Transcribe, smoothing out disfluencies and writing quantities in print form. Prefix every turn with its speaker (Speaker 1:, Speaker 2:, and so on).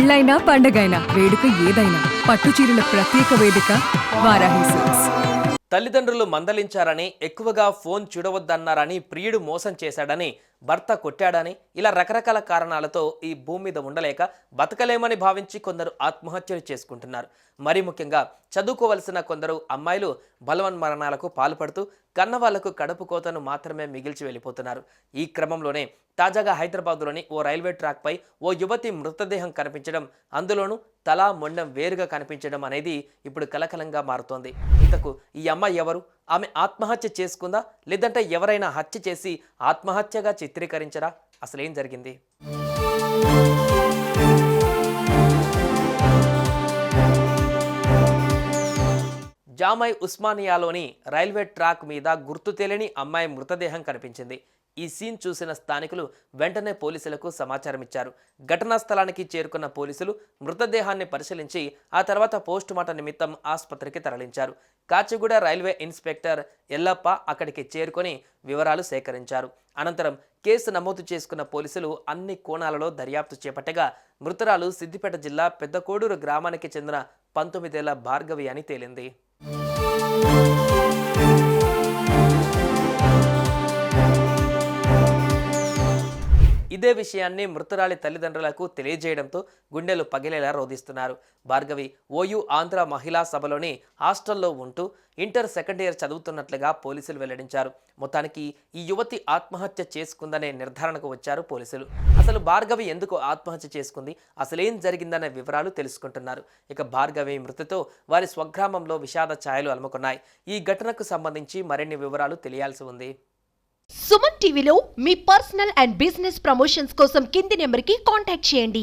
Speaker 1: పెళ్ళైనా పండగైనా వేడుక ఏదైనా పట్టుచీరల ప్రత్యేక వేదిక వారాహి సిల్క్స్.
Speaker 2: తల్లిదండ్రులు మందలించారని ఎక్కువగా ఫోన్ చూడవద్దన్నారని ప్రియుడు మోసం చేశాడని భర్త కొట్టాడని ఇలా రకరకాల కారణాలతో ఈ భూమి మీద ఉండలేక బతకలేమని భావించి కొందరు ఆత్మహత్యలు చేసుకుంటున్నారు. మరీ ముఖ్యంగా చదువుకోవలసిన కొందరు అమ్మాయిలు బలవన్మరణాలకు పాల్పడుతూ కన్నవాళ్లకు కడుపు కోతను మాత్రమే మిగిల్చి వెళ్ళిపోతున్నారు. ఈ క్రమంలోనే తాజాగా హైదరాబాద్లోని ఓ రైల్వే ట్రాక్పై ఓ యువతి మృతదేహం కనిపించడం, అందులోనూ తలా మొండం వేరుగా కనిపించడం అనేది ఇప్పుడు కలకలంగా మారుతోంది. ఇంతకు ఈ అమ్మాయి ఎవరు? ఆమె ఆత్మహత్య చేసుకుందా, లేదంటే ఎవరైనా హత్య చేసి ఆత్మహత్యగా చిత్రీకరించరా? అసలేం జరిగింది? జామై ఉస్మానియాలోని రైల్వే ట్రాక్ మీద గుర్తు తెలియని అమ్మాయి మృతదేహం కనిపించింది. ఈ సీన్ చూసిన స్థానికులు వెంటనే పోలీసులకు సమాచారం ఇచ్చారు. ఘటనా స్థలానికి చేరుకున్న పోలీసులు మృతదేహాన్ని పరిశీలించి ఆ తర్వాత పోస్టుమార్టం నిమిత్తం ఆసుపత్రికి తరలించారు. కాచిగూడ రైల్వే ఇన్స్పెక్టర్ ఎల్లప్ప అక్కడికి చేరుకొని వివరాలు సేకరించారు. అనంతరం కేసు నమోదు చేసుకున్న పోలీసులు అన్ని కోణాలలో దర్యాప్తు చేపట్టగా మృతురాలు సిద్దిపేట జిల్లా పెద్దకోడూరు గ్రామానికి చెందిన 19 ఏళ్ల భార్గవి అని తేలింది. ఇదే విషయాన్ని మృతురాలి తల్లిదండ్రులకు తెలియజేయడంతో గుండెలు పగిలేలా రోధిస్తున్నారు. భార్గవి ఓయూ ఆంధ్ర మహిళా సభలోని హాస్టల్లో ఉంటూ ఇంటర్ సెకండ్ ఇయర్ చదువుతున్నట్లుగా పోలీసులు వెల్లడించారు. మొత్తానికి ఈ యువతి ఆత్మహత్య చేసుకుందనే నిర్ధారణకు వచ్చారు పోలీసులు. అసలు భార్గవి ఎందుకు ఆత్మహత్య చేసుకుంది, అసలేం జరిగిందనే వివరాలు తెలుసుకుంటున్నారు. ఇక భార్గవి మృతితో వారి స్వగ్రామంలో విషాద ఛాయలు అలుముకున్నాయి. ఈ ఘటనకు సంబంధించి మరిన్ని వివరాలు తెలియాల్సి ఉంది.
Speaker 3: సుమన్ టీవీలో మీ పర్సనల్ అండ్ బిజినెస్ ప్రమోషన్స్ కోసం కింది నెంబర్కి కాంటాక్ట్ చేయండి.